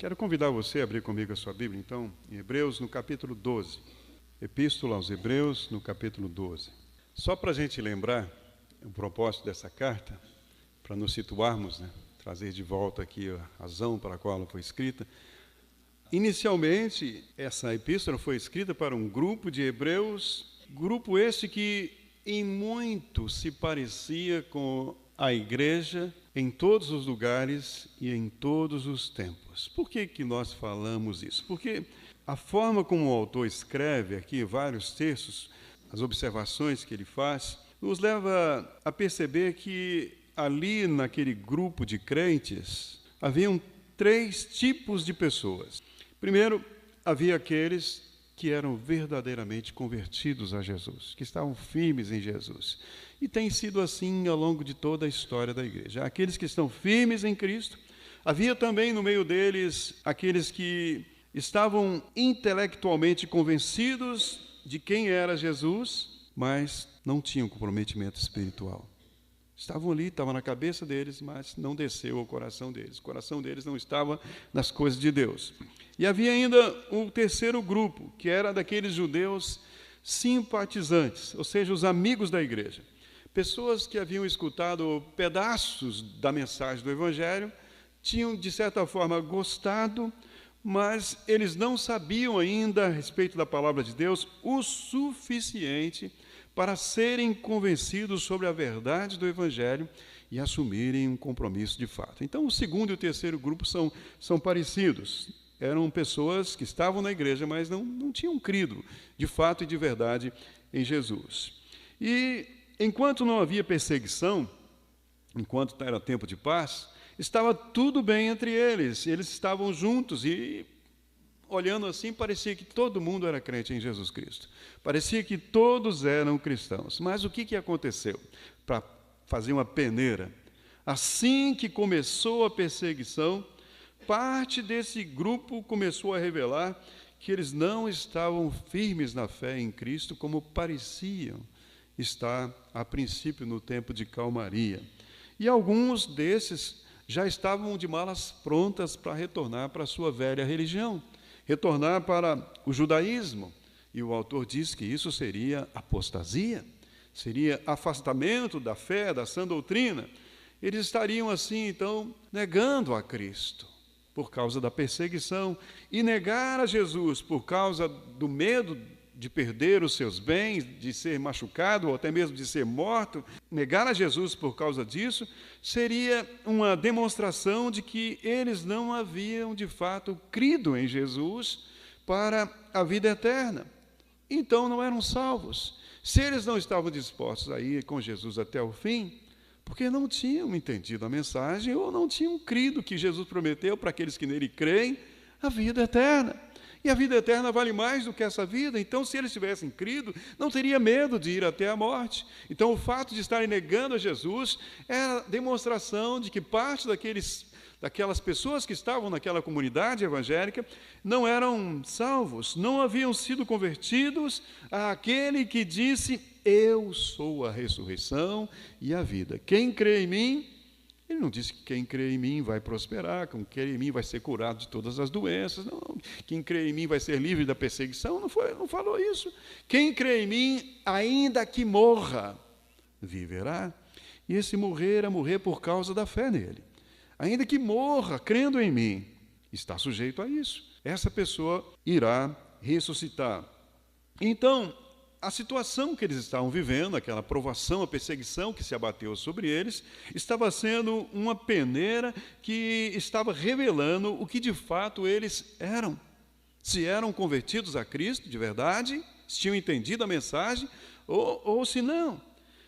Quero convidar você a abrir comigo a sua Bíblia, então, em Hebreus, no capítulo 12. Epístola aos Hebreus, no capítulo 12. Só para a gente lembrar o propósito dessa carta, para nos situarmos, trazer de volta aqui a razão para a qual ela foi escrita. Inicialmente, essa epístola foi escrita para um grupo de hebreus, grupo esse que em muito se parecia com a igreja em todos os lugares e em todos os tempos. Por que nós falamos isso? Porque a forma como o autor escreve aqui vários textos, as observações que ele faz, nos leva a perceber que ali naquele grupo de crentes haviam três tipos de pessoas. Primeiro, havia aqueles que eram verdadeiramente convertidos a Jesus, que estavam firmes em Jesus. E tem sido assim ao longo de toda a história da igreja. Aqueles que estão firmes em Cristo. Havia também no meio deles aqueles que estavam intelectualmente convencidos de quem era Jesus, mas não tinham comprometimento espiritual. Estavam ali, estava na cabeça deles, mas não desceu ao coração deles. O coração deles não estava nas coisas de Deus. E havia ainda um terceiro grupo, que era daqueles judeus simpatizantes, ou seja, os amigos da igreja. Pessoas que haviam escutado pedaços da mensagem do Evangelho, tinham, de certa forma, gostado, mas eles não sabiam ainda a respeito da palavra de Deus o suficiente para serem convencidos sobre a verdade do Evangelho e assumirem um compromisso de fato. Então, o segundo e o terceiro grupo são parecidos. Eram pessoas que estavam na igreja, mas não tinham crido de fato e de verdade em Jesus. E enquanto não havia perseguição, enquanto era tempo de paz, estava tudo bem entre eles. Eles estavam juntos e, olhando assim, parecia que todo mundo era crente em Jesus Cristo. Parecia que todos eram cristãos. Mas o que aconteceu? Para fazer uma peneira, assim que começou a perseguição, parte desse grupo começou a revelar que eles não estavam firmes na fé em Cristo como pareciam estar a princípio no tempo de calmaria. E alguns desses já estavam de malas prontas para retornar para a sua velha religião, retornar para o judaísmo. E o autor diz que isso seria apostasia, seria afastamento da fé, da sã doutrina. Eles estariam assim, então, negando a Cristo por causa da perseguição, e negar a Jesus por causa do medo de perder os seus bens, de ser machucado ou até mesmo de ser morto. Negar a Jesus por causa disso seria uma demonstração de que eles não haviam de fato crido em Jesus para a vida eterna. Então não eram salvos. Se eles não estavam dispostos a ir com Jesus até o fim, porque não tinham entendido a mensagem ou não tinham crido que Jesus prometeu para aqueles que nele creem a vida eterna. E a vida eterna vale mais do que essa vida. Então, se eles tivessem crido, não teria medo de ir até a morte. Então, o fato de estarem negando a Jesus era demonstração de que parte daquelas pessoas que estavam naquela comunidade evangélica não eram salvos, não haviam sido convertidos àquele que disse: eu sou a ressurreição e a vida. Quem crê em mim, ele não disse que quem crê em mim vai prosperar, quem crê em mim vai ser curado de todas as doenças, não. Quem crê em mim vai ser livre da perseguição, não falou isso. Quem crê em mim, ainda que morra, viverá. E esse morrer é morrer por causa da fé nele. Ainda que morra crendo em mim, está sujeito a isso. Essa pessoa irá ressuscitar. Então, a situação que eles estavam vivendo, aquela provação, a perseguição que se abateu sobre eles, estava sendo uma peneira que estava revelando o que de fato eles eram. Se eram convertidos a Cristo de verdade, se tinham entendido a mensagem, ou se não.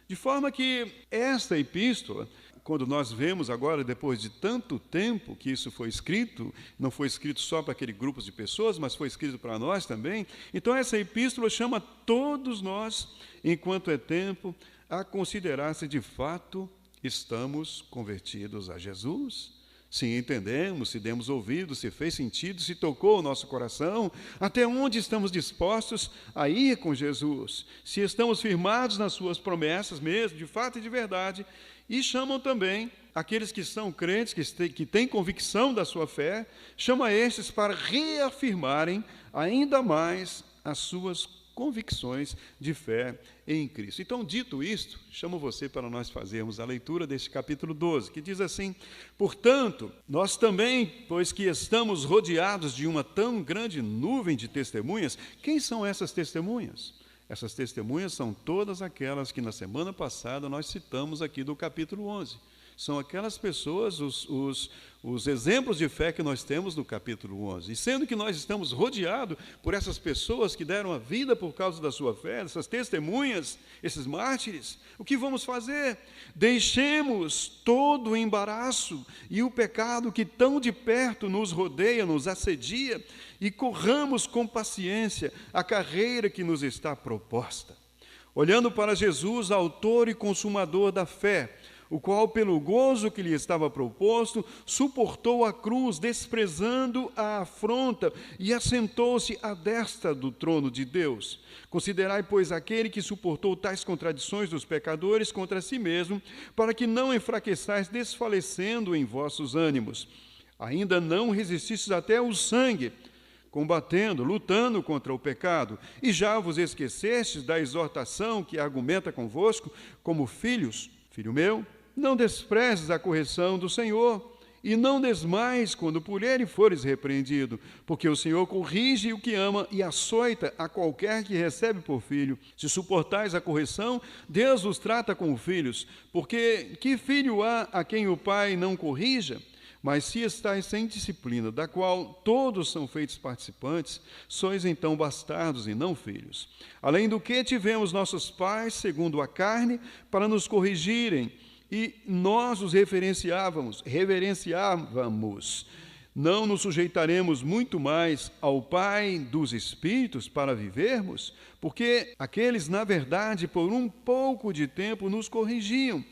De forma que esta epístola, quando nós vemos agora, depois de tanto tempo que isso foi escrito, não foi escrito só para aquele grupo de pessoas, mas foi escrito para nós também. Então, essa epístola chama todos nós, enquanto é tempo, a considerar se de fato estamos convertidos a Jesus. Se entendemos, se demos ouvido, se fez sentido, se tocou o nosso coração, até onde estamos dispostos a ir com Jesus, se estamos firmados nas suas promessas mesmo, de fato e de verdade. E chamam também aqueles que são crentes, que têm convicção da sua fé, chama estes para reafirmarem ainda mais as suas convicções de fé em Cristo. Então, dito isto, chamo você para nós fazermos a leitura deste capítulo 12, que diz assim: portanto, nós também, pois que estamos rodeados de uma tão grande nuvem de testemunhas, quem são essas testemunhas? Essas testemunhas são todas aquelas que na semana passada nós citamos aqui do capítulo 11. São aquelas pessoas, os exemplos de fé que nós temos no capítulo 11. E sendo que nós estamos rodeados por essas pessoas que deram a vida por causa da sua fé, essas testemunhas, esses mártires, o que vamos fazer? Deixemos todo o embaraço e o pecado que tão de perto nos rodeia, nos assedia, e corramos com paciência a carreira que nos está proposta. Olhando para Jesus, autor e consumador da fé, o qual, pelo gozo que lhe estava proposto, suportou a cruz, desprezando a afronta, e assentou-se à destra do trono de Deus. Considerai, pois, aquele que suportou tais contradições dos pecadores contra si mesmo, para que não enfraqueçais, desfalecendo em vossos ânimos. Ainda não resististes até ao sangue, combatendo, lutando contra o pecado, e já vos esquecestes da exortação que argumenta convosco como filhos. Filho meu, não desprezes a correção do Senhor, e não desmais quando por ele fores repreendido, porque o Senhor corrige o que ama e açoita a qualquer que recebe por filho. Se suportais a correção, Deus os trata como filhos, porque que filho há a quem o pai não corrija? Mas se estáis sem disciplina, da qual todos são feitos participantes, sois então bastardos e não filhos. Além do que tivemos nossos pais, segundo a carne, para nos corrigirem, e nós os reverenciávamos. Não nos sujeitaremos muito mais ao Pai dos Espíritos para vivermos? Porque aqueles, na verdade, por um pouco de tempo nos corrigiam,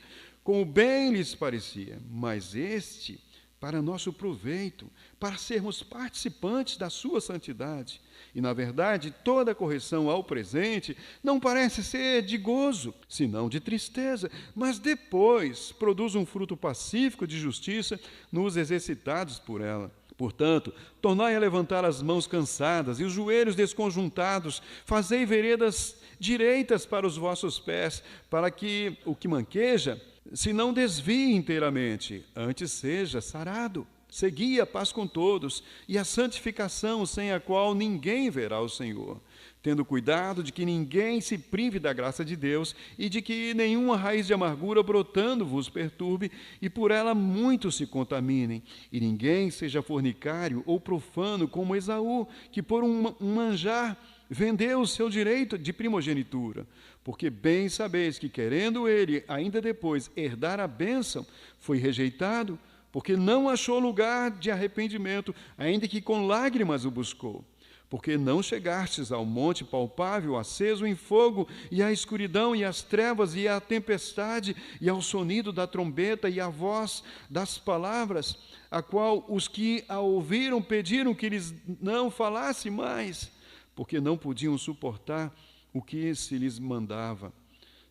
como bem lhes parecia, mas este para nosso proveito, para sermos participantes da sua santidade. E, na verdade, toda correção ao presente não parece ser de gozo, senão de tristeza, mas depois produz um fruto pacífico de justiça nos exercitados por ela. Portanto, tornai a levantar as mãos cansadas e os joelhos desconjuntados, fazei veredas direitas para os vossos pés, para que o que manqueja se não desvie inteiramente, antes seja sarado. Segui a paz com todos e a santificação, sem a qual ninguém verá o Senhor, tendo cuidado de que ninguém se prive da graça de Deus e de que nenhuma raiz de amargura brotando vos perturbe e por ela muitos se contaminem, e ninguém seja fornicário ou profano como Esaú, que por um manjar vendeu o seu direito de primogenitura, porque bem sabeis que, querendo ele ainda depois herdar a bênção, foi rejeitado, porque não achou lugar de arrependimento, ainda que com lágrimas o buscou. Porque não chegastes ao monte palpável, aceso em fogo, e à escuridão, e às trevas, e à tempestade, e ao sonido da trombeta, e à voz das palavras, a qual os que a ouviram pediram que lhes não falasse mais, porque não podiam suportar o que se lhes mandava.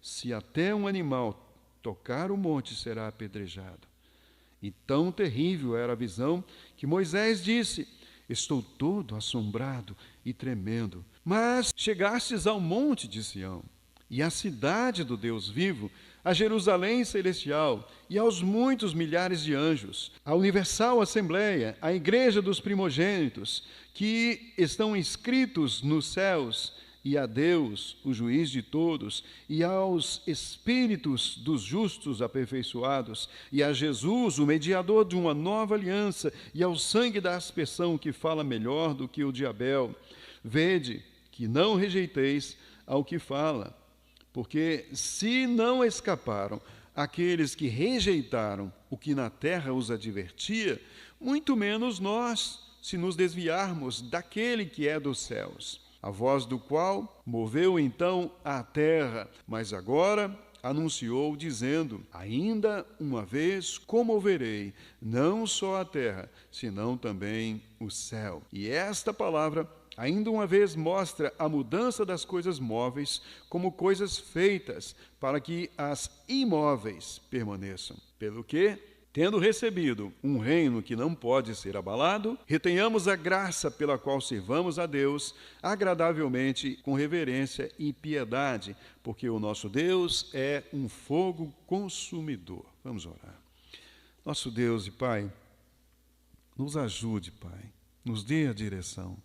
Se até um animal tocar o monte, será apedrejado. E tão terrível era a visão que Moisés disse: estou todo assombrado e tremendo. Mas chegastes ao monte de Sião, e à cidade do Deus vivo, a Jerusalém celestial, e aos muitos milhares de anjos, à universal assembleia, à igreja dos primogênitos, que estão inscritos nos céus, e a Deus, o juiz de todos, e aos espíritos dos justos aperfeiçoados, e a Jesus, o mediador de uma nova aliança, e ao sangue da aspersão que fala melhor do que o de Abel. Vede que não rejeiteis ao que fala, porque se não escaparam aqueles que rejeitaram o que na terra os advertia, muito menos nós, se nos desviarmos daquele que é dos céus, a voz do qual moveu então a terra, mas agora anunciou, dizendo: ainda uma vez comoverei não só a terra, senão também o céu. E esta palavra, ainda uma vez, mostra a mudança das coisas móveis como coisas feitas, para que as imóveis permaneçam. Pelo que, tendo recebido um reino que não pode ser abalado, retenhamos a graça pela qual servamos a Deus agradavelmente, com reverência e piedade, porque o nosso Deus é um fogo consumidor. Vamos orar. Nosso Deus e Pai, nos ajude, Pai, nos dê a direção.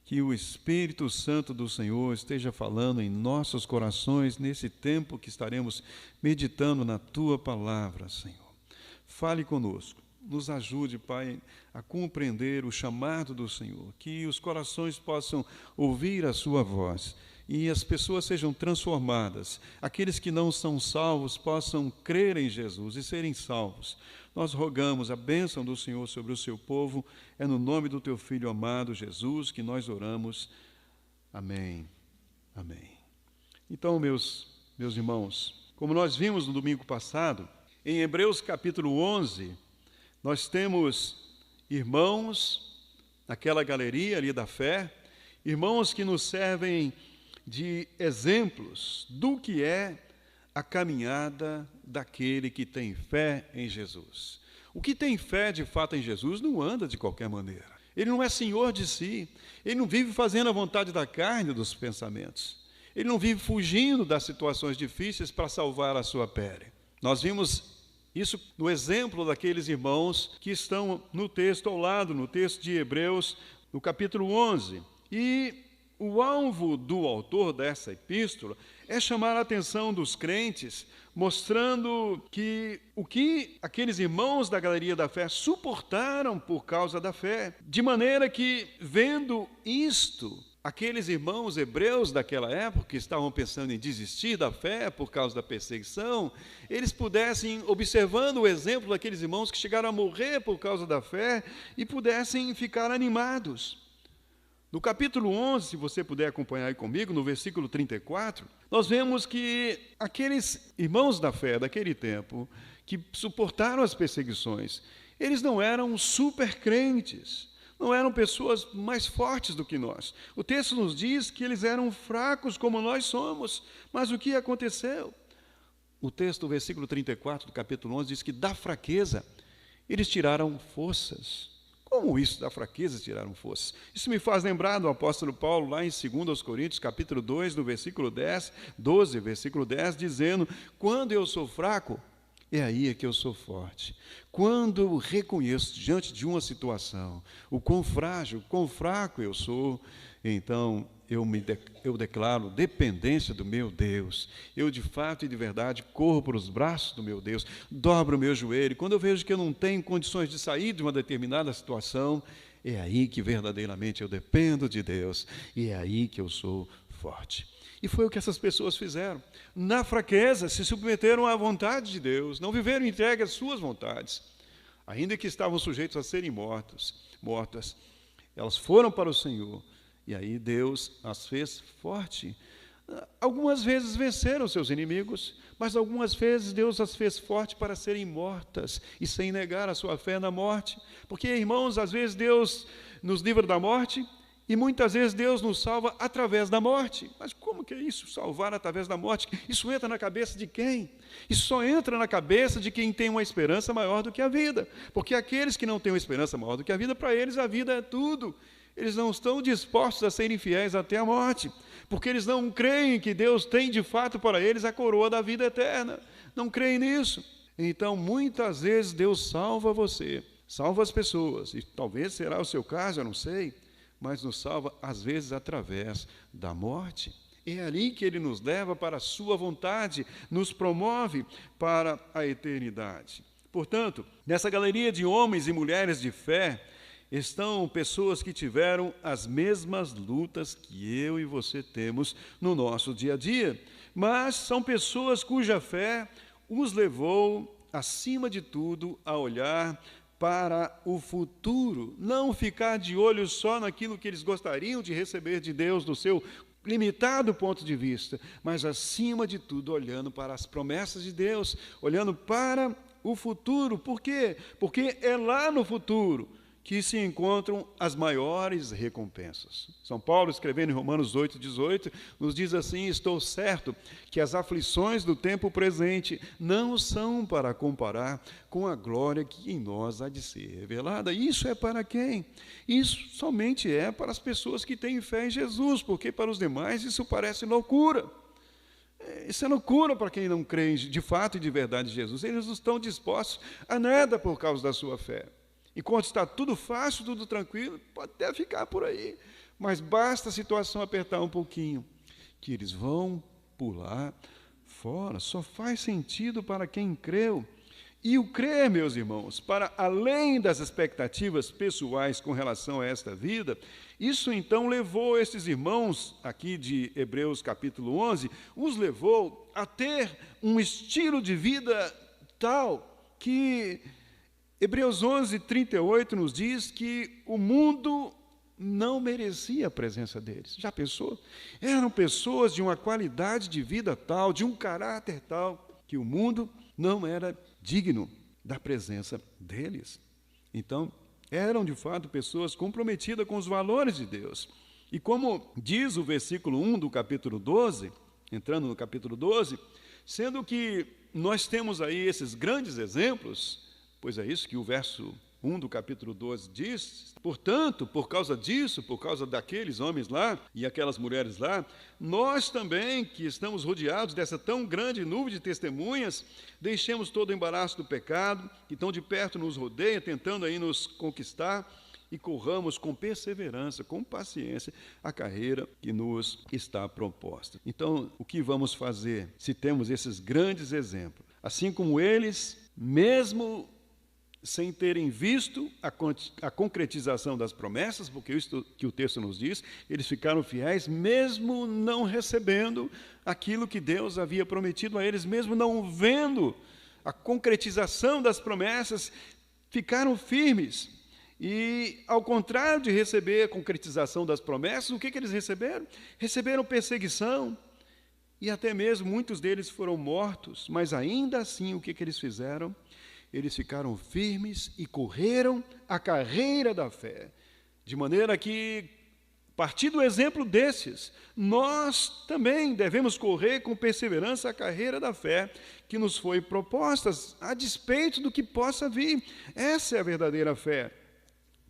Que o Espírito Santo do Senhor esteja falando em nossos corações nesse tempo que estaremos meditando na Tua palavra, Senhor. Fale conosco, nos ajude, Pai, a compreender o chamado do Senhor, que os corações possam ouvir a Sua voz e as pessoas sejam transformadas, aqueles que não são salvos possam crer em Jesus e serem salvos. Nós rogamos a bênção do Senhor sobre o seu povo, é no nome do teu Filho amado, Jesus, que nós oramos. Amém. Amém. Então, meus irmãos, como nós vimos no domingo passado, em Hebreus capítulo 11, nós temos irmãos, naquela galeria ali da fé, irmãos que nos servem de exemplos do que é a caminhada daquele que tem fé em Jesus. O que tem fé de fato em Jesus não anda de qualquer maneira. Ele não é senhor de si, ele não vive fazendo a vontade da carne dos pensamentos. Ele não vive fugindo das situações difíceis para salvar a sua pele. Nós vimos isso no exemplo daqueles irmãos que estão no texto ao lado, no texto de Hebreus, no capítulo 11. E o alvo do autor dessa epístola é chamar a atenção dos crentes, mostrando que o que aqueles irmãos da galeria da fé suportaram por causa da fé, de maneira que, vendo isto, aqueles irmãos hebreus daquela época, que estavam pensando em desistir da fé por causa da perseguição, eles pudessem, observando o exemplo daqueles irmãos que chegaram a morrer por causa da fé, e pudessem ficar animados. No capítulo 11, se você puder acompanhar aí comigo, no versículo 34, nós vemos que aqueles irmãos da fé daquele tempo, que suportaram as perseguições, eles não eram super crentes, não eram pessoas mais fortes do que nós. O texto nos diz que eles eram fracos como nós somos, mas o que aconteceu? O texto, o versículo 34 do capítulo 11, diz que da fraqueza eles tiraram forças. Como isso da fraqueza tiraram forças? Isso me faz lembrar do apóstolo Paulo, lá em 2 Coríntios, capítulo 2, no versículo 12, versículo 10, dizendo: quando eu sou fraco, é aí que eu sou forte. Quando eu reconheço diante de uma situação o quão frágil, quão fraco eu sou, então eu declaro dependência do meu Deus. Eu, de fato e de verdade, corro para os braços do meu Deus, dobro o meu joelho. Quando eu vejo que eu não tenho condições de sair de uma determinada situação, é aí que verdadeiramente eu dependo de Deus, e é aí que eu sou forte. E foi o que essas pessoas fizeram. Na fraqueza, se submeteram à vontade de Deus, não viveram entregue às suas vontades, ainda que estavam sujeitos a serem mortas. Elas foram para o Senhor, e aí Deus as fez forte. Algumas vezes venceram seus inimigos, mas algumas vezes Deus as fez forte para serem mortas, e sem negar a sua fé na morte. Porque, irmãos, às vezes Deus nos livra da morte, e muitas vezes Deus nos salva através da morte. Mas como que é isso, salvar através da morte? Isso entra na cabeça de quem? Isso só entra na cabeça de quem tem uma esperança maior do que a vida. Porque aqueles que não têm uma esperança maior do que a vida, para eles a vida é tudo. Eles não estão dispostos a serem fiéis até a morte, porque eles não creem que Deus tem de fato para eles a coroa da vida eterna. Não creem nisso. Então, muitas vezes Deus salva você, salva as pessoas, e talvez será o seu caso, eu não sei, mas nos salva, às vezes, através da morte. É ali que Ele nos leva para a sua vontade, nos promove para a eternidade. Portanto, nessa galeria de homens e mulheres de fé, estão pessoas que tiveram as mesmas lutas que eu e você temos no nosso dia a dia, mas são pessoas cuja fé os levou, acima de tudo, a olhar para o futuro, não ficar de olho só naquilo que eles gostariam de receber de Deus, do seu limitado ponto de vista, mas, acima de tudo, olhando para as promessas de Deus, olhando para o futuro. Por quê? Porque é lá no futuro que se encontram as maiores recompensas. São Paulo, escrevendo em Romanos 8,18, nos diz assim: estou certo que as aflições do tempo presente não são para comparar com a glória que em nós há de ser revelada. Isso é para quem? Isso somente é para as pessoas que têm fé em Jesus, porque para os demais isso parece loucura. Isso é loucura para quem não crê de fato e de verdade em Jesus. Eles não estão dispostos a nada por causa da sua fé. Enquanto está tudo fácil, tudo tranquilo, pode até ficar por aí. Mas basta a situação apertar um pouquinho, que eles vão pular fora. Só faz sentido para quem creu. E o crer, meus irmãos, para além das expectativas pessoais com relação a esta vida, isso então levou esses irmãos, aqui de Hebreus capítulo 11, os levou a ter um estilo de vida tal que Hebreus 11:38 nos diz que o mundo não merecia a presença deles. Já pensou? Eram pessoas de uma qualidade de vida tal, de um caráter tal, que o mundo não era digno da presença deles. Então, eram de fato pessoas comprometidas com os valores de Deus. E como diz o versículo 1 do capítulo 12, entrando no capítulo 12, sendo que nós temos aí esses grandes exemplos, pois é isso que o verso 1 do capítulo 12 diz: portanto, por causa disso, por causa daqueles homens lá e aquelas mulheres lá, nós também, que estamos rodeados dessa tão grande nuvem de testemunhas, deixemos todo o embaraço do pecado, que tão de perto nos rodeia, tentando aí nos conquistar, e corramos com perseverança, com paciência, a carreira que nos está proposta. Então, o que vamos fazer se temos esses grandes exemplos? Assim como eles, mesmo sem terem visto a concretização das promessas, porque isso que o texto nos diz, eles ficaram fiéis, mesmo não recebendo aquilo que Deus havia prometido a eles, mesmo não vendo a concretização das promessas, ficaram firmes. E, ao contrário de receber a concretização das promessas, o que eles receberam? Receberam perseguição, e até mesmo muitos deles foram mortos, mas ainda assim o que eles fizeram? Eles ficaram firmes e correram a carreira da fé, de maneira que, a partir do exemplo desses, nós também devemos correr com perseverança a carreira da fé que nos foi proposta, a despeito do que possa vir. Essa é a verdadeira fé.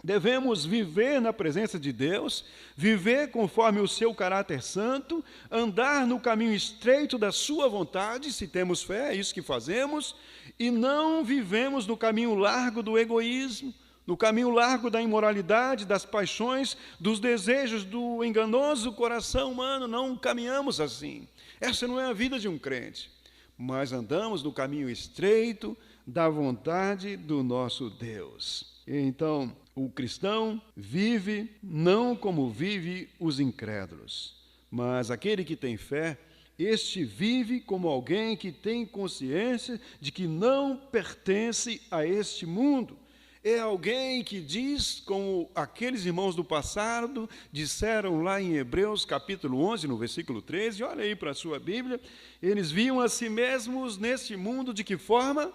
Devemos viver na presença de Deus, viver conforme o seu caráter santo, andar no caminho estreito da sua vontade, se temos fé, é isso que fazemos, e não vivemos no caminho largo do egoísmo, no caminho largo da imoralidade, das paixões, dos desejos do enganoso coração humano. Não caminhamos assim. Essa não é a vida de um crente, mas andamos no caminho estreito da vontade do nosso Deus. Então, o cristão vive não como vive os incrédulos, mas aquele que tem fé, este vive como alguém que tem consciência de que não pertence a este mundo. É alguém que diz, como aqueles irmãos do passado disseram lá em Hebreus capítulo 11, no versículo 13, olha aí para a sua Bíblia, eles viam a si mesmos neste mundo de que forma?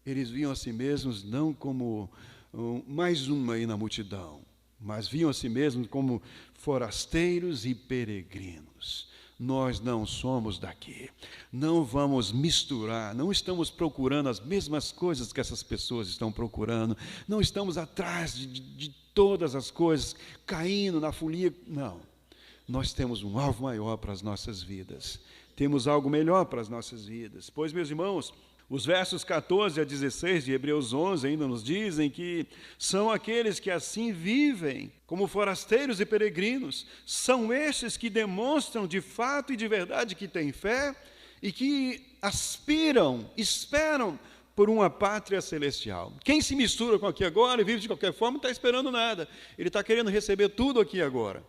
Eles viam a si mesmos não como mais uma aí na multidão, mas viam a si mesmos como forasteiros e peregrinos. Nós não somos daqui, não vamos misturar, não estamos procurando as mesmas coisas que essas pessoas estão procurando, não estamos atrás de todas as coisas, caindo na folia, não. Nós temos um alvo maior para as nossas vidas, temos algo melhor para as nossas vidas. Pois, meus irmãos, os versos 14 a 16 de Hebreus 11 ainda nos dizem que são aqueles que assim vivem, como forasteiros e peregrinos, são estes que demonstram de fato e de verdade que têm fé e que aspiram, esperam por uma pátria celestial. Quem se mistura com aqui agora e vive de qualquer forma não está esperando nada, ele está querendo receber tudo aqui agora.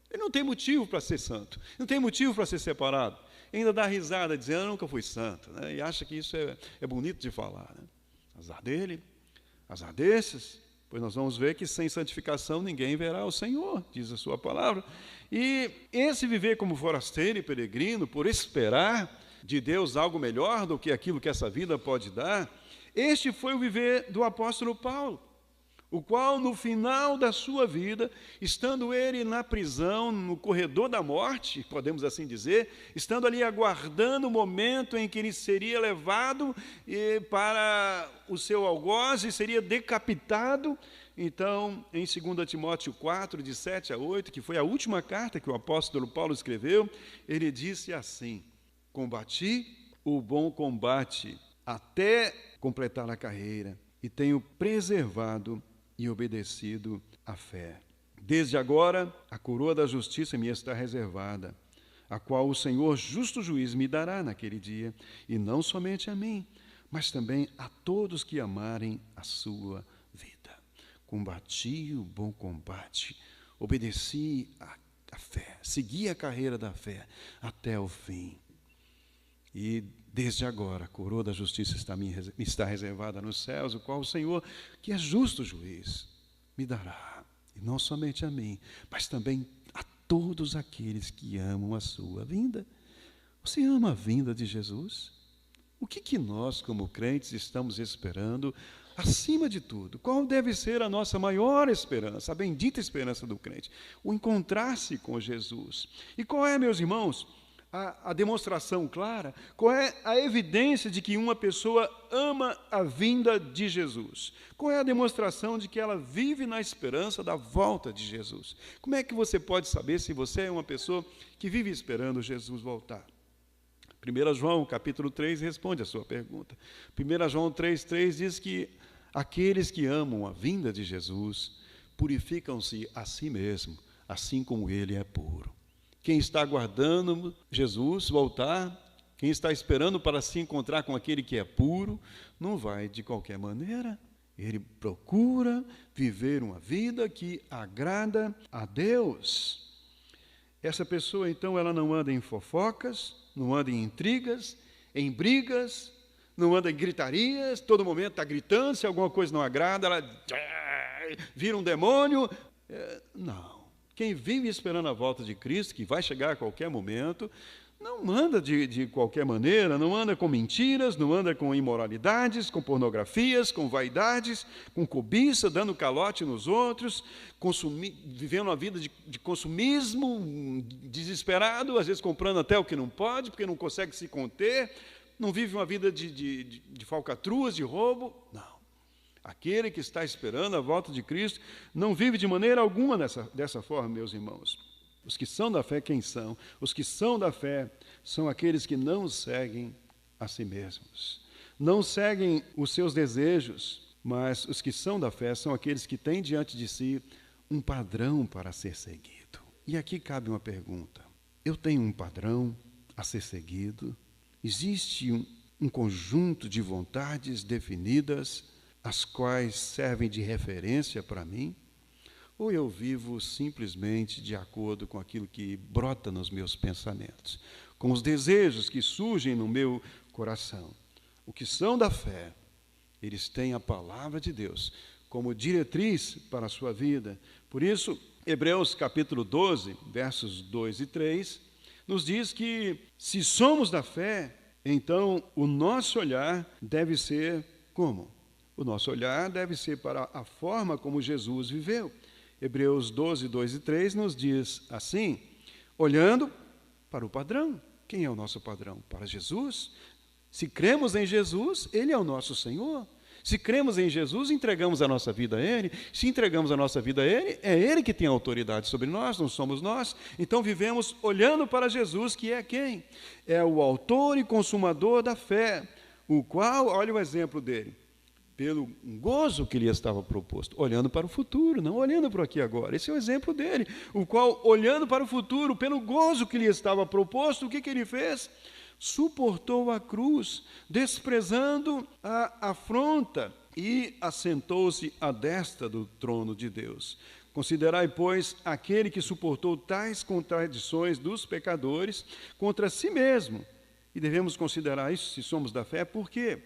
Ele não tem motivo para ser santo, não tem motivo para ser separado. Ainda dá risada, dizendo, eu nunca fui santo, né? E acha que isso é bonito de falar, né? Azar dele, azar desses, pois nós vamos ver que sem santificação ninguém verá o Senhor, diz a sua palavra. E esse viver como forasteiro e peregrino, por esperar de Deus algo melhor do que aquilo que essa vida pode dar, este foi o viver do apóstolo Paulo. o qual no final da sua vida, estando ele na prisão, no corredor da morte, podemos assim dizer, estando ali aguardando o momento em que ele seria levado para o seu algoz e seria decapitado. Então, em 2 Timóteo 4, de 7 a 8, que foi a última carta que o apóstolo Paulo escreveu, ele disse assim: combati o bom combate até completar a carreira e tenho preservado e obedecido à fé. Desde agora, a coroa da justiça me está reservada, a qual o Senhor, justo juiz, me dará naquele dia, e não somente a mim, mas também a todos que amarem a sua vida. Combati o bom combate, obedeci à fé, segui a carreira da fé até o fim. E desde agora a coroa da justiça está reservada nos céus, o qual o Senhor, que é justo juiz, me dará, e não somente a mim, mas também a todos aqueles que amam a sua vinda. Você ama a vinda de Jesus? O que nós, como crentes, estamos esperando? Acima de tudo, qual deve ser a nossa maior esperança, a bendita esperança do crente? O encontrar-se com Jesus. E qual é, meus irmãos, a demonstração clara? Qual é a evidência de que uma pessoa ama a vinda de Jesus? Qual é a demonstração de que ela vive na esperança da volta de Jesus? Como é que você pode saber se você é uma pessoa que vive esperando Jesus voltar? 1 João, capítulo 3, responde a sua pergunta. 1 João 3,3 diz que aqueles que amam a vinda de Jesus purificam-se a si mesmo, assim como ele é puro. Quem está aguardando Jesus voltar, quem está esperando para se encontrar com aquele que é puro, não vai de qualquer maneira. Ele procura viver uma vida que agrada a Deus. Essa pessoa, então, ela não anda em fofocas, não anda em intrigas, em brigas, não anda em gritarias, todo momento está gritando, se alguma coisa não agrada, ela vira um demônio. Não. Quem vive esperando a volta de Cristo, que vai chegar a qualquer momento, não anda de qualquer maneira, não anda com mentiras, não anda com imoralidades, com pornografias, com vaidades, com cobiça, dando calote nos outros, vivendo uma vida de consumismo desesperado, às vezes comprando até o que não pode, porque não consegue se conter, não vive uma vida de falcatruas, de roubo. Não. Aquele que está esperando a volta de Cristo não vive de maneira alguma dessa forma, meus irmãos. Os que são da fé, quem são? Os que são da fé são aqueles que não seguem a si mesmos, não seguem os seus desejos, mas os que são da fé são aqueles que têm diante de si um padrão para ser seguido. E aqui cabe uma pergunta: eu tenho um padrão a ser seguido? Existe um conjunto de vontades definidas, as quais servem de referência para mim? Ou eu vivo simplesmente de acordo com aquilo que brota nos meus pensamentos, com os desejos que surgem no meu coração? O que são da fé, eles têm a palavra de Deus como diretriz para a sua vida. Por isso, Hebreus capítulo 12, versos 2 e 3, nos diz que se somos da fé, então o nosso olhar deve ser como? O nosso olhar deve ser para a forma como Jesus viveu. Hebreus 12, 2 e 3 nos diz assim: olhando para o padrão. Quem é o nosso padrão? Para Jesus. Se cremos em Jesus, Ele é o nosso Senhor. Se cremos em Jesus, entregamos a nossa vida a Ele. Se entregamos a nossa vida a Ele, é Ele que tem autoridade sobre nós, não somos nós. Então vivemos olhando para Jesus, que é quem? É o autor e consumador da fé, o qual, olha o exemplo dele, pelo gozo que lhe estava proposto, olhando para o futuro, não olhando para o aqui e agora. Esse é o exemplo dele, o qual, olhando para o futuro, pelo gozo que lhe estava proposto, o que ele fez? Suportou a cruz, desprezando a afronta, e assentou-se à destra do trono de Deus. Considerai, pois, aquele que suportou tais contradições dos pecadores contra si mesmo. E devemos considerar isso, se somos da fé, por quê?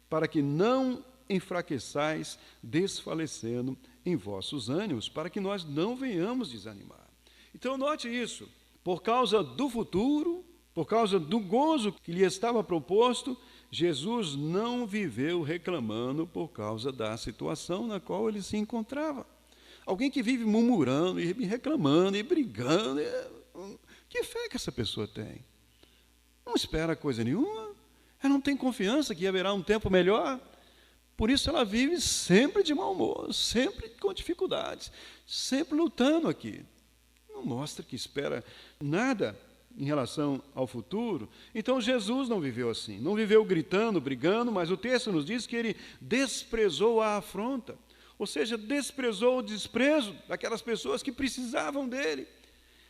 Para que não enfraqueçais, desfalecendo em vossos ânimos, para que nós não venhamos desanimar. Então note isso, por causa do futuro, por causa do gozo que lhe estava proposto, Jesus não viveu reclamando por causa da situação na qual ele se encontrava. Alguém que vive murmurando e reclamando e brigando, que fé que essa pessoa tem? Não espera coisa nenhuma, ela não tem confiança que haverá um tempo melhor. Por isso ela vive sempre de mau humor, sempre com dificuldades, sempre lutando aqui. Não mostra que espera nada em relação ao futuro. Então Jesus não viveu assim, não viveu gritando, brigando, mas o texto nos diz que ele desprezou a afronta, ou seja, desprezou o desprezo daquelas pessoas que precisavam dele,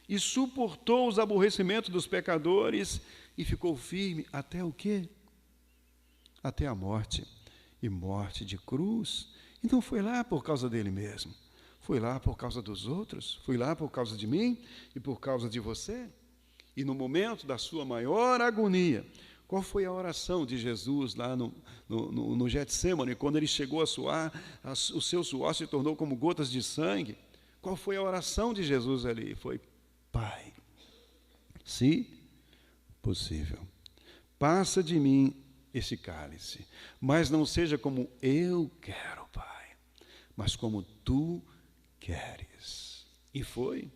e suportou os aborrecimentos dos pecadores, e ficou firme até o quê? Até a morte, e morte de cruz. Então foi lá por causa dele mesmo, foi lá por causa dos outros, foi lá por causa de mim e por causa de você. E no momento da sua maior agonia, qual foi a oração de Jesus lá no Getsêmani, quando ele chegou a suar, o seu suor se tornou como gotas de sangue? Qual foi a oração de Jesus ali? Foi: Pai, se possível, passa de mim esse cálice, mas não seja como eu quero, Pai, mas como tu queres. E foi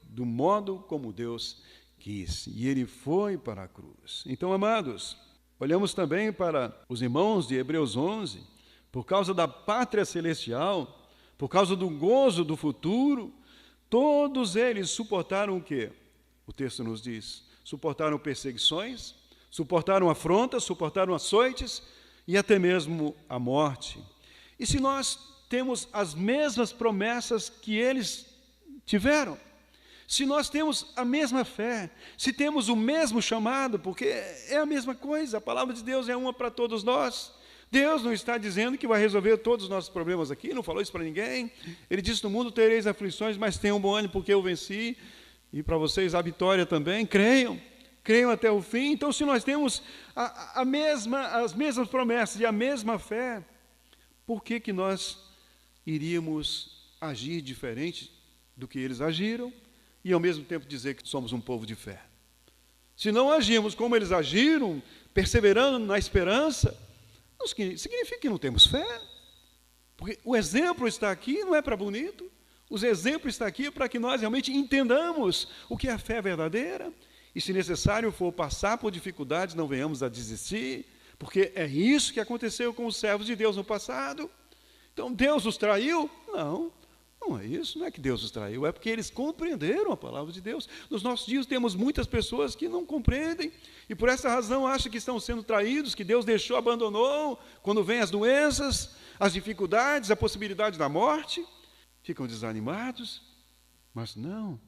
do modo como Deus quis, e ele foi para a cruz. Então, amados, olhamos também para os irmãos de Hebreus 11, por causa da pátria celestial, por causa do gozo do futuro, todos eles suportaram o quê? O texto nos diz: suportaram perseguições, suportaram afrontas, suportaram açoites e até mesmo a morte. E se nós temos as mesmas promessas que eles tiveram, se nós temos a mesma fé, se temos o mesmo chamado, porque é a mesma coisa, a palavra de Deus é uma para todos nós. Deus não está dizendo que vai resolver todos os nossos problemas aqui, não falou isso para ninguém. Ele disse: no mundo tereis aflições, mas tenham bom ânimo, porque eu venci. E para vocês a vitória também. Creiam até o fim. Então, se nós temos as mesmas promessas e a mesma fé, por que nós iríamos agir diferente do que eles agiram e ao mesmo tempo dizer que somos um povo de fé? Se não agimos como eles agiram, perseverando na esperança, não significa que não temos fé. Porque o exemplo está aqui, não é para bonito. O exemplo está aqui para que nós realmente entendamos o que é a fé verdadeira. E se necessário for passar por dificuldades, não venhamos a desistir, porque é isso que aconteceu com os servos de Deus no passado. Então, Deus os traiu? Não. Não é isso, não é que Deus os traiu, é porque eles compreenderam a palavra de Deus. Nos nossos dias temos muitas pessoas que não compreendem e por essa razão acham que estão sendo traídos, que Deus deixou, abandonou, quando vêm as doenças, as dificuldades, a possibilidade da morte, ficam desanimados. Mas não,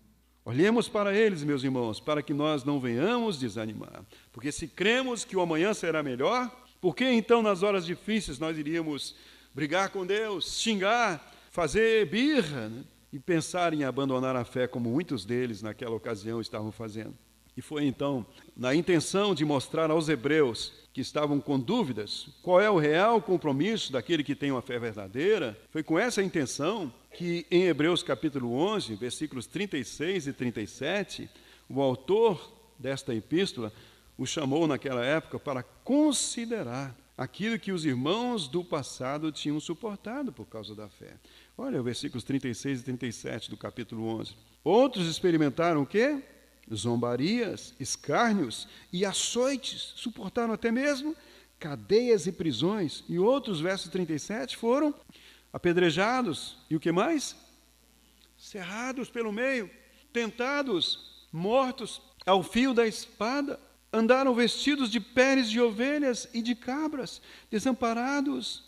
olhemos para eles, meus irmãos, para que nós não venhamos desanimar, porque se cremos que o amanhã será melhor, por que então nas horas difíceis nós iríamos brigar com Deus, xingar, fazer birra, né? E pensar em abandonar a fé, como muitos deles naquela ocasião estavam fazendo. E foi então, na intenção de mostrar aos hebreus que estavam com dúvidas qual é o real compromisso daquele que tem uma fé verdadeira, foi com essa intenção que em Hebreus capítulo 11, versículos 36 e 37, o autor desta epístola o chamou naquela época para considerar aquilo que os irmãos do passado tinham suportado por causa da fé. Olha, versículos 36 e 37 do capítulo 11. Outros experimentaram o quê? Zombarias, escárnios e açoites, suportaram até mesmo cadeias e prisões. E outros, versos 37, foram apedrejados. E o que mais? Cerrados pelo meio, tentados, mortos ao fio da espada. Andaram vestidos de peles de ovelhas e de cabras, desamparados,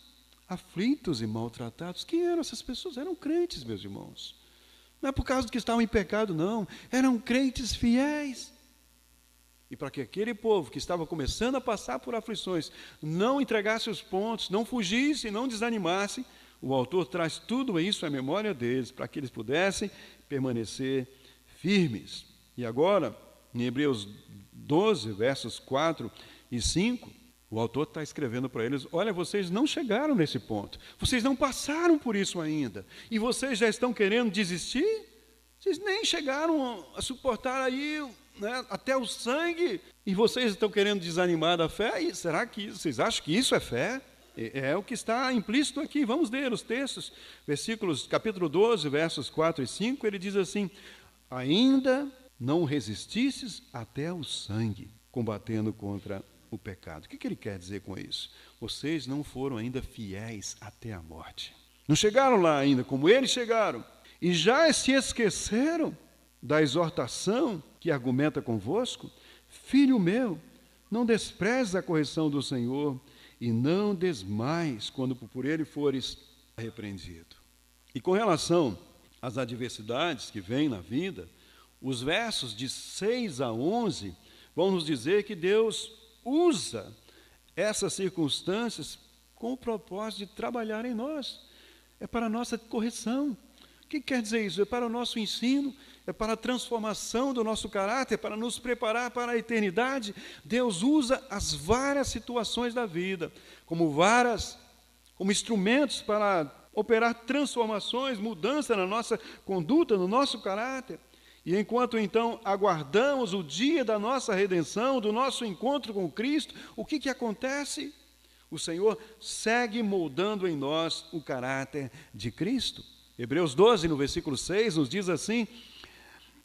aflitos e maltratados. Quem eram essas pessoas? Eram crentes, meus irmãos. Não é por causa de que estavam em pecado, não. Eram crentes fiéis. E para que aquele povo que estava começando a passar por aflições não entregasse os pontos, não fugisse, não desanimasse, o autor traz tudo isso à memória deles, para que eles pudessem permanecer firmes. E agora, em Hebreus 12, versos 4 e 5, o autor está escrevendo para eles: olha, vocês não chegaram nesse ponto, vocês não passaram por isso ainda, e vocês já estão querendo desistir? Vocês nem chegaram a suportar aí né, até o sangue, e vocês estão querendo desanimar da fé? E será que vocês acham que isso é fé? É o que está implícito aqui. Vamos ler os textos, capítulo 12, versos 4 e 5, ele diz assim: ainda não resististes até o sangue, combatendo contra o pecado. O que ele quer dizer com isso? Vocês não foram ainda fiéis até a morte. Não chegaram lá ainda como eles chegaram. E já se esqueceram da exortação que argumenta convosco? Filho meu, não desprezes a correção do Senhor, e não desmais quando por ele fores repreendido. E com relação às adversidades que vêm na vida, os versos de 6 a 11 vão nos dizer que Deus usa essas circunstâncias com o propósito de trabalhar em nós. É para a nossa correção. O que quer dizer isso? É para o nosso ensino, é para a transformação do nosso caráter, para nos preparar para a eternidade. Deus usa as várias situações da vida como instrumentos para operar transformações, mudança na nossa conduta, no nosso caráter. E enquanto então aguardamos o dia da nossa redenção, do nosso encontro com Cristo, o que acontece? O Senhor segue moldando em nós o caráter de Cristo. Hebreus 12, no versículo 6, nos diz assim: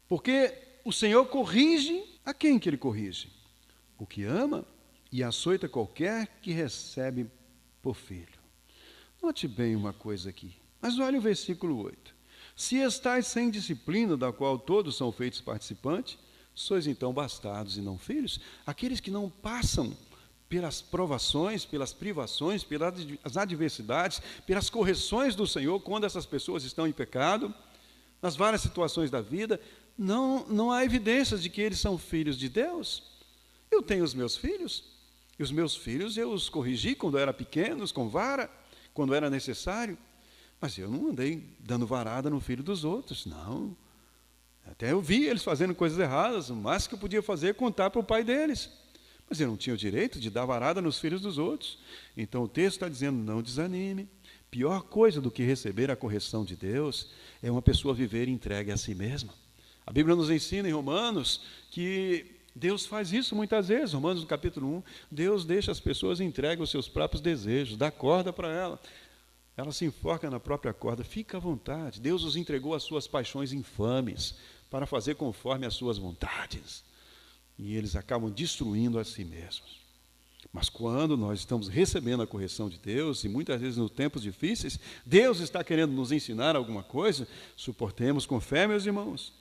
porque o Senhor corrige a quem que Ele corrige? O que ama, e açoita qualquer que recebe por filho. Note bem uma coisa aqui, mas olha o versículo 8. Se estáis sem disciplina, da qual todos são feitos participantes, sois então bastardos e não filhos? Aqueles que não passam pelas provações, pelas privações, pelas adversidades, pelas correções do Senhor, quando essas pessoas estão em pecado, nas várias situações da vida, não há evidências de que eles são filhos de Deus. Eu tenho os meus filhos, e os meus filhos eu os corrigi quando eram pequenos, com vara, quando era necessário, mas eu não andei dando varada no filho dos outros, não. Até eu vi eles fazendo coisas erradas, o máximo que eu podia fazer é contar para o pai deles. Mas eu não tinha o direito de dar varada nos filhos dos outros. Então o texto está dizendo, não desanime. Pior coisa do que receber a correção de Deus é uma pessoa viver entregue a si mesma. A Bíblia nos ensina em Romanos que Deus faz isso muitas vezes. Romanos no capítulo 1, Deus deixa as pessoas entregues aos seus próprios desejos, dá corda para ela. Ela se enforca na própria corda, fica à vontade. Deus os entregou às suas paixões infames para fazer conforme as suas vontades. E eles acabam destruindo a si mesmos. Mas quando nós estamos recebendo a correção de Deus, e muitas vezes nos tempos difíceis, Deus está querendo nos ensinar alguma coisa, suportemos com fé, meus irmãos.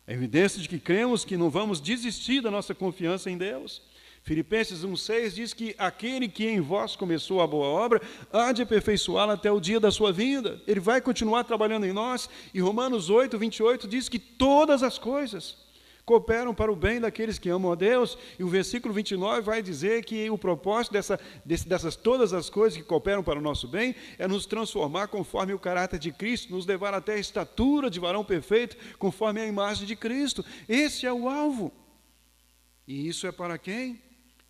É evidência de que cremos que não vamos desistir da nossa confiança em Deus. Filipenses 1,6 diz que aquele que em vós começou a boa obra, há de aperfeiçoá-la até o dia da sua vinda. Ele vai continuar trabalhando em nós. E Romanos 8,28 diz que todas as coisas cooperam para o bem daqueles que amam a Deus. E o versículo 29 vai dizer que o propósito dessas todas as coisas que cooperam para o nosso bem é nos transformar conforme o caráter de Cristo, nos levar até a estatura de varão perfeito, conforme a imagem de Cristo. Esse é o alvo. E isso é para quem?